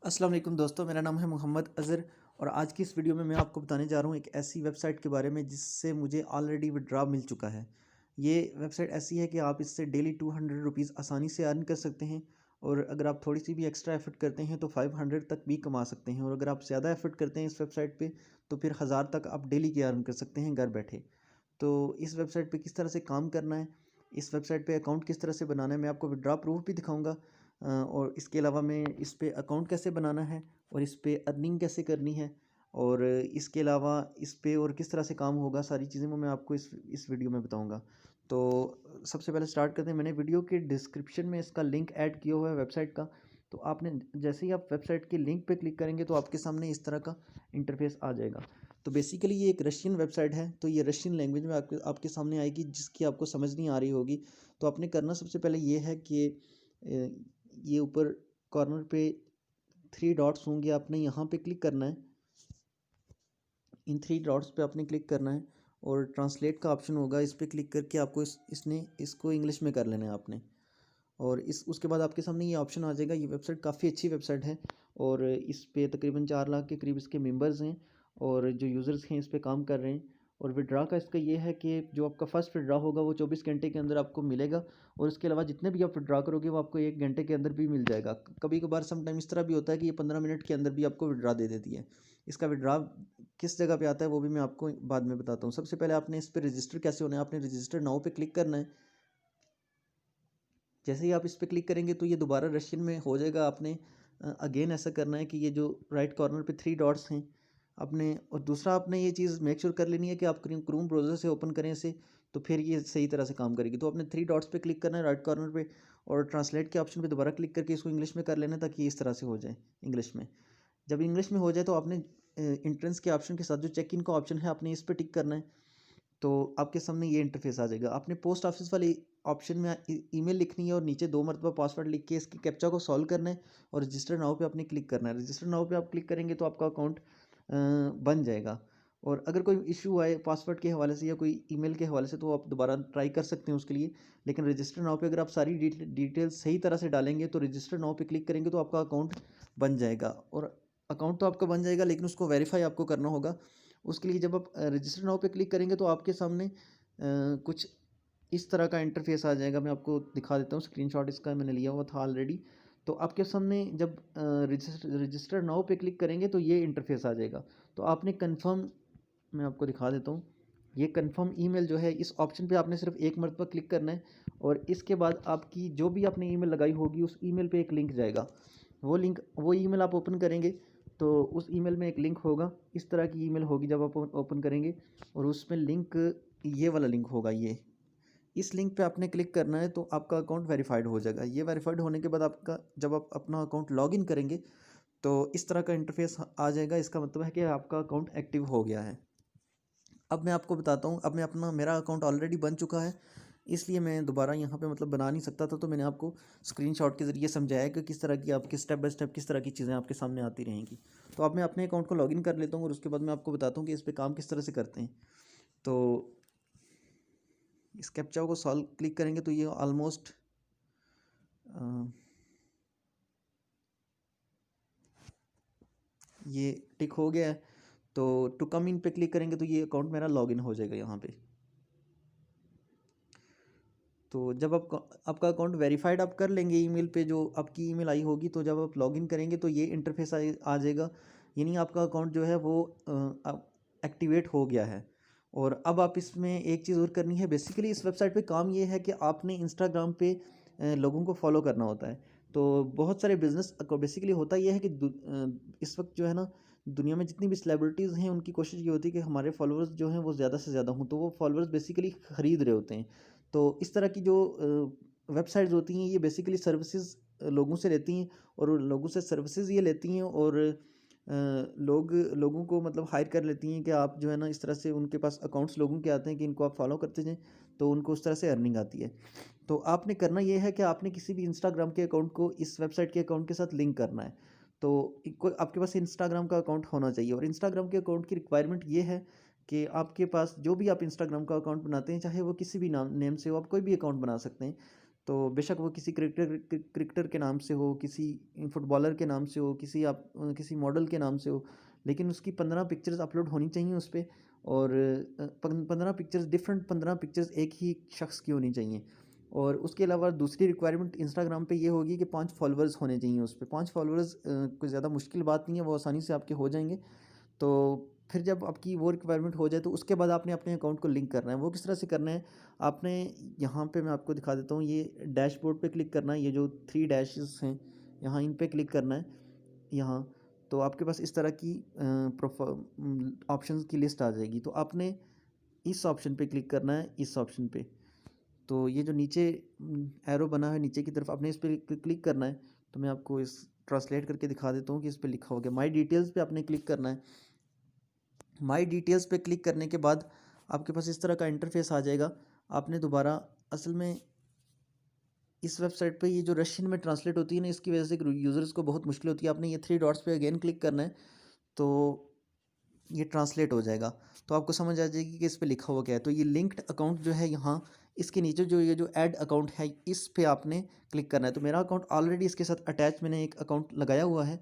अस्सलाम वालेकुम दोस्तों, मेरा नाम है मोहम्मद अज़हर और आज की इस वीडियो में मैं आपको बताने जा रहा हूँ एक ऐसी वेबसाइट के बारे में जिससे मुझे ऑलरेडी विड्रॉ मिल चुका है। ये वेबसाइट ऐसी है कि आप इससे डेली 200 रुपीज़ आसानी से अर्न कर सकते हैं और अगर आप थोड़ी सी भी एक्स्ट्रा एफर्ट करते हैं तो 500 तक भी कमा सकते हैं, और अगर आप ज़्यादा एफर्ट करते हैं इस वेबसाइट पर तो फिर 1000 तक आप डेली के अर्न कर सकते हैं घर बैठे। तो इस वेबसाइट पे किस तरह से काम करना है, इस वेबसाइट पे अकाउंट किस तरह से बनाना है, मैं आपको विड्रॉ प्रूफ भी दिखाऊंगा। और इसके अलावा मैं इस पे अकाउंट कैसे बनाना है और इस पे अर्निंग कैसे करनी है, और इसके अलावा इस पे और किस तरह से काम होगा, सारी चीज़ें वो मैं आपको इस वीडियो में बताऊंगा। तो सबसे पहले स्टार्ट करते हैं। मैंने वीडियो के डिस्क्रिप्शन में इसका लिंक ऐड किया हुआ है वेबसाइट का। तो आपने जैसे ही आप वेबसाइट के लिंक पे क्लिक करेंगे तो आपके सामने इस तरह का इंटरफेस आ जाएगा। तो बेसिकली ये एक रशियन वेबसाइट है, तो ये रशियन लैंग्वेज में आपके आपके सामने आएगी जिसकी आपको समझ नहीं आ रही होगी। तो आपने करना सबसे पहले ये है कि ये ऊपर कॉर्नर पे 3 डॉट्स होंगे, आपने यहाँ पे क्लिक करना है। इन 3 डॉट्स पे आपने क्लिक करना है और ट्रांसलेट का ऑप्शन होगा, इस पर क्लिक करके आपको इसको इंग्लिश में कर लेना है आपने। और उसके बाद आपके सामने ये ऑप्शन आ जाएगा। ये वेबसाइट काफ़ी अच्छी वेबसाइट है और इस पे तकरीबन 4 लाख के करीब इसके मेंबर्स हैं और जो यूज़र्स हैं इस पे काम कर रहे हैं। और विड्रा का इसका ये है कि जो आपका फर्स्ट विड्रा होगा वो 24 घंटे के अंदर आपको मिलेगा, और इसके अलावा जितने भी आप विड्रा करोगे वो आपको 1 घंटे के अंदर भी मिल जाएगा। कभी कभार समटाइम इस तरह भी होता है कि ये 15 मिनट के अंदर भी आपको विड्रा दे देती है। इसका विड्रा किस जगह पे आता है वो भी मैं आपको बाद में बताता हूँ। सबसे पहले आपने इस पर रजिस्टर कैसे होना है, आपने रजिस्टर नाउ पे क्लिक करना है। जैसे ही आप इस पर क्लिक करेंगे तो ये दोबारा रशियन में हो जाएगा। आपने अगेन ऐसा करना है कि ये जो राइट कॉर्नर पे 3 डॉट्स हैं आपने, और दूसरा आपने ये चीज़ मेक श्योर कर लेनी है कि आप क्रोम ब्राउज़र से ओपन करें इसे, तो फिर ये सही तरह से काम करेगी। तो आपने 3 डॉट्स पे क्लिक करना है राइट कॉर्नर पे और ट्रांसलेट के ऑप्शन पे दोबारा क्लिक करके इसको इंग्लिश में कर लेना है ताकि ये इस तरह से हो जाए इंग्लिश में। जब इंग्लिश में हो जाए तो आपने इंट्रेंस के ऑप्शन के साथ जो चेक इन का ऑप्शन है आपने इस पर टिक करना है। तो आपके सामने ये इंटरफेस आ जाएगा। आपने पोस्ट ऑफिस वाले ऑप्शन में ईमेल लिखनी है और नीचे 2 मरतबा पासवर्ड लिख के इसकी कैप्चा को सॉल्व करना है और रजिस्टर नाउ पे आपने क्लिक करना है। रजिस्टर नाउ पे आप क्लिक करेंगे तो आपका अकाउंट बन जाएगा। और अगर कोई इशू आए पासवर्ड के हवाले से या कोई ईमेल के हवाले से तो आप दोबारा ट्राई कर सकते हैं उसके लिए। लेकिन रजिस्टर नाउ पे अगर आप सारी डिटेल्स सही तरह से डालेंगे तो रजिस्टर नाउ पे क्लिक करेंगे तो आपका अकाउंट बन जाएगा। और अकाउंट तो आपका बन जाएगा लेकिन उसको वेरीफाई आपको करना होगा। उसके लिए जब आप रजिस्टर नाउ पे क्लिक करेंगे तो आपके सामने कुछ इस तरह का इंटरफेस आ जाएगा। मैं आपको दिखा देता हूँ, स्क्रीनशॉट इसका मैंने लिया हुआ था ऑलरेडी। तो आपके सामने जब रजिस्टर नाउ पे क्लिक करेंगे तो ये इंटरफेस आ जाएगा। तो आपने कंफर्म, मैं आपको दिखा देता हूँ, ये कंफर्म ईमेल जो है इस ऑप्शन पे आपने सिर्फ 1 मरतबा क्लिक करना है और इसके बाद आपकी जो भी आपने ईमेल लगाई होगी उस ईमेल पे एक लिंक जाएगा। वो ईमेल आप ओपन करेंगे तो उस ईमेल में एक लिंक होगा, इस तरह की ईमेल होगी जब आप ओपन करेंगे, और उसमें लिंक ये वाला लिंक होगा। ये इस लिंक पे आपने क्लिक करना है तो आपका अकाउंट वेरीफाइड हो जाएगा। ये वेरीफाइड होने के बाद आपका जब आप अपना अकाउंट लॉगिन करेंगे तो इस तरह का इंटरफेस आ जाएगा। इसका मतलब है कि आपका अकाउंट एक्टिव हो गया है। अब मैं आपको बताता हूँ, अब मैं अपना मेरा अकाउंट ऑलरेडी बन चुका है इसलिए मैं दोबारा यहाँ पे मतलब बना नहीं सकता था, तो मैंने आपको स्क्रीनशॉट के ज़रिए समझाया कि किस तरह की आपकी स्टेप बाय स्टेप किस तरह की चीज़ें आपके सामने आती रहेंगी। तो अब मैं अपने अकाउंट को लॉगिन कर लेता हूँ और उसके बाद मैं आपको बताता हूँ कि इस पर काम किस तरह से करते हैं। तो इस कैप्चा को सॉल्व क्लिक करेंगे तो ये ऑलमोस्ट ये टिक हो गया है। तो टू कम इन पे क्लिक करेंगे तो ये अकाउंट मेरा लॉगिन हो जाएगा यहाँ पे। तो जब आपका अकाउंट वेरीफाइड आप कर लेंगे ईमेल पे जो आपकी ईमेल आई होगी, तो जब आप लॉगिन करेंगे तो ये इंटरफेस आ जाएगा, यानी आपका अकाउंट जो है वो एक्टिवेट हो गया है। और अब आप इसमें एक चीज़ और करनी है। बेसिकली इस वेबसाइट पे काम ये है कि आपने इंस्टाग्राम पे लोगों को फॉलो करना होता है। तो बहुत सारे बिजनेस बेसिकली होता ये है कि इस वक्त जो है ना दुनिया में जितनी भी सेलिब्रिटीज़ हैं उनकी कोशिश ये होती है कि हमारे फॉलोअर्स जो हैं वो ज़्यादा से ज़्यादा हों, तो वो फॉलोअर्स बेसिकली ख़रीद रहे होते हैं। तो इस तरह की जो वेबसाइट्स होती हैं ये बेसिकली सर्विसेज लोगों से लेती हैं और लोगों से सर्विसेज ये लेती हैं, और लोगों को मतलब हायर कर लेती हैं कि आप जो है ना इस तरह से उनके पास अकाउंट्स लोगों के आते हैं कि इनको आप फॉलो करते जाएं, तो उनको उस तरह से अर्निंग आती है। तो आपने करना ये है कि आपने किसी भी इंस्टाग्राम के अकाउंट को इस वेबसाइट के अकाउंट के साथ लिंक करना है। तो आपके पास इंस्टाग्राम का अकाउंट होना चाहिए, और इंस्टाग्राम के अकाउंट की रिक्वायरमेंट ये है कि आपके पास जो भी आप इंस्टाग्राम का अकाउंट बनाते हैं चाहे वो किसी भी नाम नेम से हो, आप कोई भी अकाउंट बना सकते हैं। तो बेशक वो किसी क्रिकेटर के नाम से हो, किसी फुटबॉलर के नाम से हो, किसी मॉडल के नाम से हो, लेकिन उसकी 15 पिक्चर्स अपलोड होनी चाहिए उस पे। और 15 पिक्चर्स, डिफरेंट 15 पिक्चर्स एक ही शख्स की होनी चाहिए। और उसके अलावा दूसरी रिक्वायरमेंट इंस्टाग्राम पे ये होगी कि 5 फॉलोअर्स होने चाहिए उस पे। 5 फॉलोअर्स कोई ज़्यादा मुश्किल बात नहीं है, वो आसानी से आपके हो जाएंगे। तो फिर जब आपकी वो रिक्वायरमेंट हो जाए तो उसके बाद आपने अपने अकाउंट को लिंक करना है। वो किस तरह से करना है, आपने यहाँ पे मैं आपको दिखा देता हूँ, ये डैशबोर्ड पे क्लिक करना है, ये जो 3 डैशेस हैं यहाँ, इन पे क्लिक करना है यहाँ। तो आपके पास इस तरह की ऑप्शंस की लिस्ट आ जाएगी। तो आपने इस ऑप्शन पे क्लिक करना है, इस ऑप्शन पे। तो ये जो नीचे एरो बना है नीचे की तरफ, आपने इस पर क्लिक करना है। तो मैं आपको इस ट्रांसलेट करके दिखा देता हूँ कि इस पर लिखा हो गया। माई डिटेल्स पे आपने क्लिक करना है। माई डिटेल्स पे क्लिक करने के बाद आपके पास इस तरह का इंटरफेस आ जाएगा। आपने दोबारा, असल में इस वेबसाइट पे ये जो रशियन में ट्रांसलेट होती है ना, इसकी वजह से यूज़र्स को बहुत मुश्किल होती है। आपने ये 3 डॉट्स पे अगेन क्लिक करना है, तो ये ट्रांसलेट हो जाएगा। तो आपको समझ आ जाएगी कि इस पे लिखा हुआ क्या है। तो ये लिंक्ड अकाउंट जो है यहाँ, इसके नीचे जो ये जो ऐड अकाउंट है, इस पे आपने क्लिक करना है। तो मेरा अकाउंट ऑलरेडी इसके साथ अटैच, मैंने एक अकाउंट लगाया हुआ है।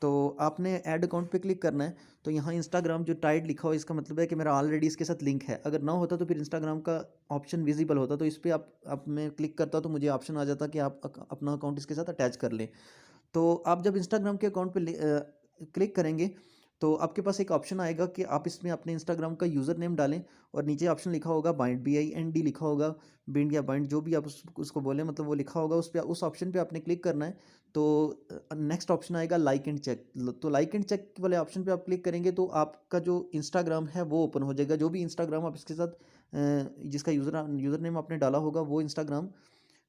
तो आपने ऐड अकाउंट पे क्लिक करना है। तो यहाँ इंस्टाग्राम जो टाइड लिखा हुआ है, इसका मतलब है कि मेरा ऑलरेडी इसके साथ लिंक है। अगर ना होता तो फिर इंस्टाग्राम का ऑप्शन विजिबल होता, तो इस पर आप मैं क्लिक करता तो मुझे ऑप्शन आ जाता कि आप अपना अकाउंट इसके साथ अटैच कर लें। तो आप जब इंस्टाग्राम के अकाउंट पे क्लिक करेंगे तो आपके पास एक ऑप्शन आएगा कि आप इसमें अपने इंस्टाग्राम का यूज़र नेम डालें, और नीचे ऑप्शन लिखा होगा बाइंड, BIND लिखा होगा, बिंड या बाइंड जो भी आप उसको बोलें, मतलब वो लिखा होगा। उस पर, उस ऑप्शन पे आपने क्लिक करना है। तो नेक्स्ट ऑप्शन आएगा लाइक एंड चेक। तो लाइक एंड चेक वाले ऑप्शन पे आप क्लिक करेंगे तो आपका जो इंस्टाग्राम है वो ओपन हो जाएगा। जो भी इंस्टाग्राम आप इसके साथ जिसका यूज़र नेम आपने डाला होगा, वो इंस्टाग्राम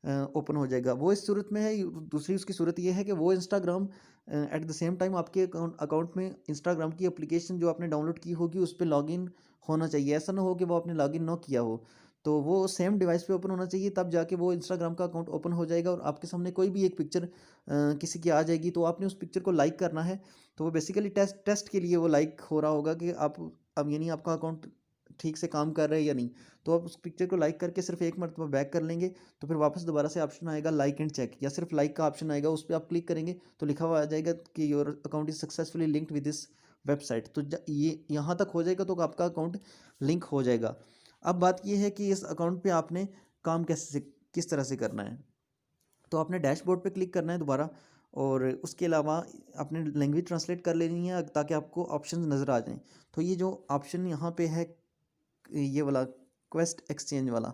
ओपन हो जाएगा। वो इस सूरत में है। दूसरी उसकी सूरत ये है कि वो Instagram at the same time आपके अकाउंट में इंस्टाग्राम की एप्लीकेशन जो आपने डाउनलोड की होगी उस पर लॉगिन होना चाहिए। ऐसा ना हो कि वो आपने लॉगिन ना किया हो। तो वो सेम डिवाइस पे ओपन होना चाहिए, तब जाके वो इंस्टाग्राम का अकाउंट ओपन हो जाएगा और आपके सामने कोई भी एक पिक्चर किसी की आ जाएगी, तो आपने उस पिक्चर को लाइक करना है। तो वो बेसिकली टेस्ट के लिए वो लाइक हो रहा होगा कि आप, अब यानी आपका अकाउंट ठीक से काम कर रहे हैं या नहीं। तो आप उस पिक्चर को लाइक करके सिर्फ एक मरतबा बैक कर लेंगे, तो फिर वापस दोबारा से ऑप्शन आएगा लाइक एंड चेक, या सिर्फ लाइक का ऑप्शन आएगा, उस पर आप क्लिक करेंगे तो लिखा हुआ आ जाएगा कि your account is successfully linked with this website. तो ये यहाँ तक हो जाएगा तो आपका अकाउंट लिंक हो जाएगा। अब बात ये है कि इस अकाउंट पे आपने काम किस तरह से करना है। तो आपने डैशबोर्ड पे क्लिक करना है दोबारा, और उसके अलावा आपने लैंग्वेज ट्रांसलेट कर लेनी है ताकि आपको ऑप्शन नज़र आ जाएं। तो ये जो ऑप्शन यहाँ पे है, ये वाला क्वेस्ट एक्सचेंज वाला,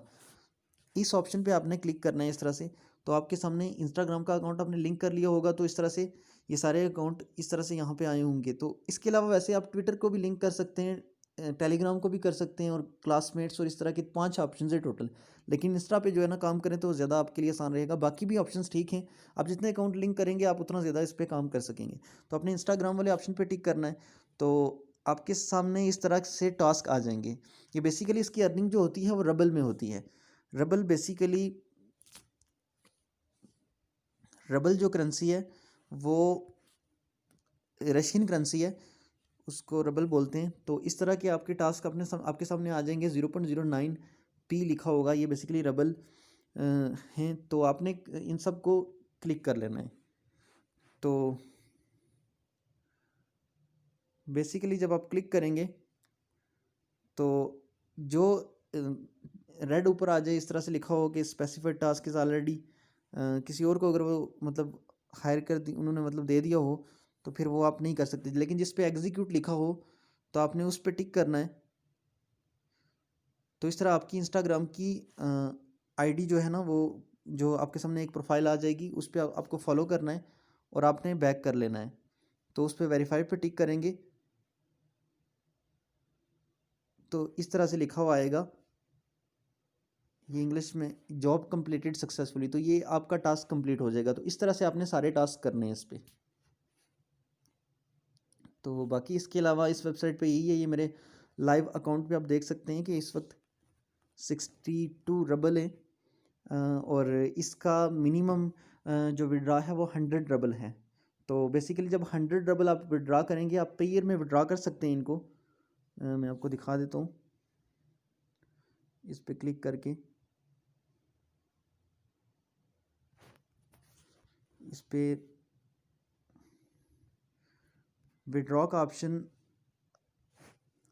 इस ऑप्शन पे आपने क्लिक करना है इस तरह से। तो आपके सामने इंस्टाग्राम का अकाउंट आपने लिंक कर लिया होगा, तो इस तरह से ये सारे अकाउंट इस तरह से यहाँ पे आए होंगे। तो इसके अलावा वैसे आप ट्विटर को भी लिंक कर सकते हैं, टेलीग्राम को भी कर सकते हैं, और क्लासमेट्स, और इस तरह के 5 ऑप्शन है टोटल। लेकिन इंस्टा पे जो है ना काम करें तो ज़्यादा आपके लिए आसान रहेगा। बाकी भी ऑप्शंस ठीक हैं, आप जितने अकाउंट लिंक करेंगे आप उतना ज़्यादा इस पर काम कर सकेंगे। तो अपने इंस्टाग्राम वाले ऑप्शन पर टिक करना है। तो आपके सामने इस तरह से टास्क आ जाएंगे। ये बेसिकली इसकी अर्निंग जो होती है वो रबल में होती है। रबल बेसिकली, रबल जो करेंसी है वो रशियन करेंसी है, उसको रबल बोलते हैं। तो इस तरह के आपके टास्क आपके सामने आ जाएंगे। 0.09 P लिखा होगा, ये बेसिकली रबल हैं। तो आपने इन सब को क्लिक कर लेना है। तो बेसिकली जब आप क्लिक करेंगे तो जो रेड ऊपर आ जाए, इस तरह से लिखा हो कि स्पेसिफाइड टास्क इज़ ऑलरेडी, किसी और को अगर वो मतलब हायर कर दी उन्होंने, मतलब दे दिया हो, तो फिर वो आप नहीं कर सकते। लेकिन जिस पे एग्जीक्यूट लिखा हो तो आपने उस पर टिक करना है। तो इस तरह आपकी इंस्टाग्राम की आईडी जो है ना, वो जो आपके सामने एक प्रोफाइल आ जाएगी, उस पर आपको फॉलो करना है और आपने बैक कर लेना है। तो उस पर वेरीफाई पे टिक करेंगे तो इस तरह से लिखा हुआ आएगा, ये इंग्लिश में, जॉब कंप्लीटेड सक्सेसफुली। तो ये आपका टास्क कंप्लीट हो जाएगा। तो इस तरह से आपने सारे टास्क करने हैं इस पर। तो बाकी इसके अलावा इस वेबसाइट पे यही है। ये मेरे लाइव अकाउंट पे आप देख सकते हैं कि इस वक्त 62 रबल है, और इसका मिनिमम जो विड्रा है वो 100 रबल है। तो बेसिकली जब 100 रबल आप विड्रा करेंगे, आप पेयर में विड्रा कर सकते हैं इनको। मैं आपको दिखा देता हूँ इस पर क्लिक करके। इस पर विड्रॉ का ऑप्शन,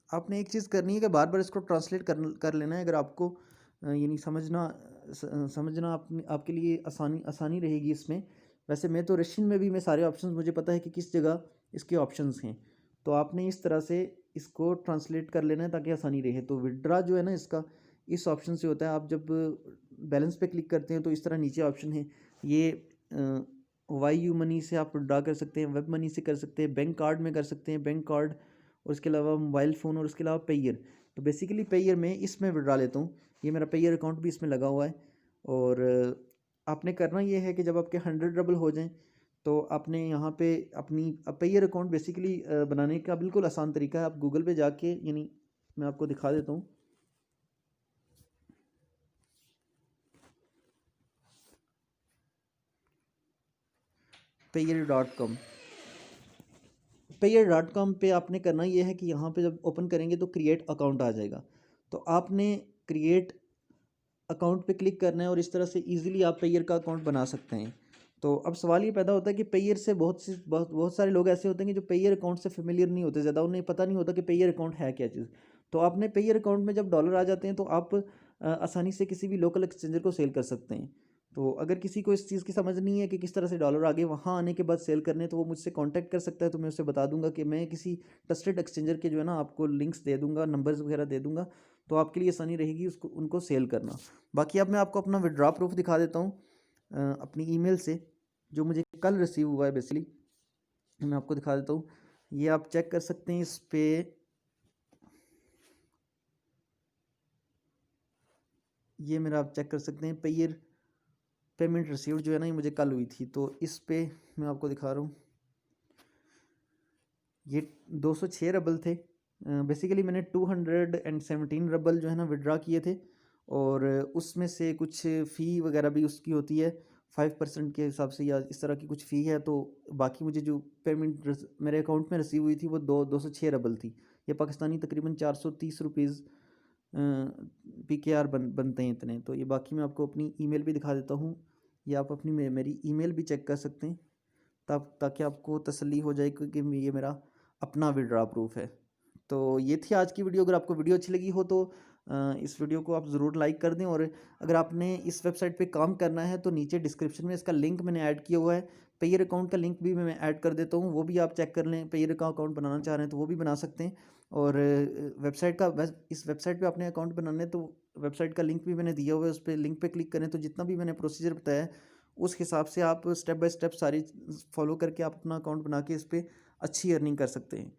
आपने एक चीज़ करनी है कि बार बार इसको ट्रांसलेट कर लेना है। अगर आपको यानी समझना आपके लिए आसानी रहेगी इसमें। वैसे मैं तो रशियन में भी मैं सारे ऑप्शंस मुझे पता है कि किस जगह इसके ऑप्शंस हैं, तो आपने इस तरह से इसको ट्रांसलेट कर लेना है ताकि आसानी रहे। तो विड्रा जो है ना इसका इस ऑप्शन से होता है। आप जब बैलेंस पे क्लिक करते हैं तो इस तरह नीचे ऑप्शन है, ये वाई यू मनी से आप विड्रा कर सकते हैं, वेब मनी से कर सकते हैं, बैंक कार्ड में कर सकते हैं, बैंक कार्ड, और उसके अलावा मोबाइल फ़ोन, और उसके अलावा पेयर। तो बेसिकली पेयर में इसमें विड्रा लेता हूँ। ये मेरा पेयर अकाउंट भी इसमें लगा हुआ है। और आपने करना ये है कि जब आपके 100 डबल हो जाएं तो आपने यहाँ पे अपनी पेयर अकाउंट बेसिकली बनाने का बिल्कुल आसान तरीका है। आप गूगल पे जाके, यानी मैं आपको दिखा देता हूँ, payer.com। payer.com पे आपने करना ये है कि यहाँ पे जब ओपन करेंगे तो क्रिएट अकाउंट आ जाएगा। तो आपने क्रिएट अकाउंट पे क्लिक करना है और इस तरह से इजीली आप पेयर का अकाउंट बना सकते हैं। तो अब सवाल ये पैदा होता है कि पेयर से बहुत सारे लोग ऐसे होते हैं कि जो पेयर अकाउंट से फेमिलियर नहीं होते ज़्यादा, उन्हें पता नहीं होता कि पेयर अकाउंट है क्या चीज़। तो आपने पेयर अकाउंट में जब डॉलर आ जाते हैं तो आप आसानी से किसी भी लोकल एक्सचेंजर को सेल कर सकते हैं। तो अगर किसी को इस चीज़ की समझ नहीं है कि किस तरह से डॉलर आगे वहाँ आने के बाद सेल करने, तो वो मुझसे कांटेक्ट कर सकता है। तो मैं उससे बता दूंगा कि मैं किसी ट्रस्टेड एक्सचेंजर के जो है ना आपको लिंक्स दे दूंगा, नंबर्स वगैरह दे दूंगा, तो आपके लिए आसानी रहेगी उसको उनको सेल करना। बाकी अब मैं आपको अपना विड्रॉ प्रूफ दिखा देता हूँ अपनी ईमेल से, जो मुझे कल रिसीव हुआ है। बेसिकली मैं आपको दिखा देता हूँ, ये आप चेक कर सकते हैं। इस पे ये मेरा आप चेक कर सकते हैं, पेमेंट रिसीव्ड जो है ना ये मुझे कल हुई थी। तो इस पे मैं आपको दिखा रहा हूँ, ये 206 रबल थे। बेसिकली मैंने 217 रबल जो है ना विड्रा किए थे, और उसमें से कुछ फ़ी वगैरह भी उसकी होती है 5% के हिसाब से, या इस तरह की कुछ फ़ी है। तो बाकी मुझे जो पेमेंट मेरे अकाउंट में रिसीव हुई थी वो 206 रबल थी। ये पाकिस्तानी तकरीबन 430 रुपीज़ PKR बनते हैं इतने। तो ये बाकी मैं आपको अपनी ईमेल भी दिखा देता हूँ, या आप अपनी मेरी ईमेल भी चेक कर सकते हैं, तब ताकि आपको तसल्ली हो जाए कि ये मेरा अपना विड्रॉ प्रूफ है। तो ये थी आज की वीडियो। अगर आपको वीडियो अच्छी लगी हो तो इस वीडियो को आप ज़रूर लाइक कर दें। और अगर आपने इस वेबसाइट पे काम करना है तो नीचे डिस्क्रिप्शन में इसका लिंक मैंने ऐड किया हुआ है। पेयर अकाउंट का लिंक भी मैं ऐड कर देता हूँ, वो भी आप चेक कर लें। पेयर का अकाउंट बनाना चाह रहे हैं तो वो भी बना सकते हैं। और इस वेबसाइट पर आपने अकाउंट बनाना है तो वेबसाइट का लिंक भी मैंने दिया हुआ है, उस पर लिंक पर क्लिक करें तो जितना भी मैंने प्रोसीजर बताया है उस हिसाब से आप स्टेप बाय स्टेप सारी फॉलो करके आप अपना अकाउंट बना के इस पर अच्छी अर्निंग कर सकते हैं।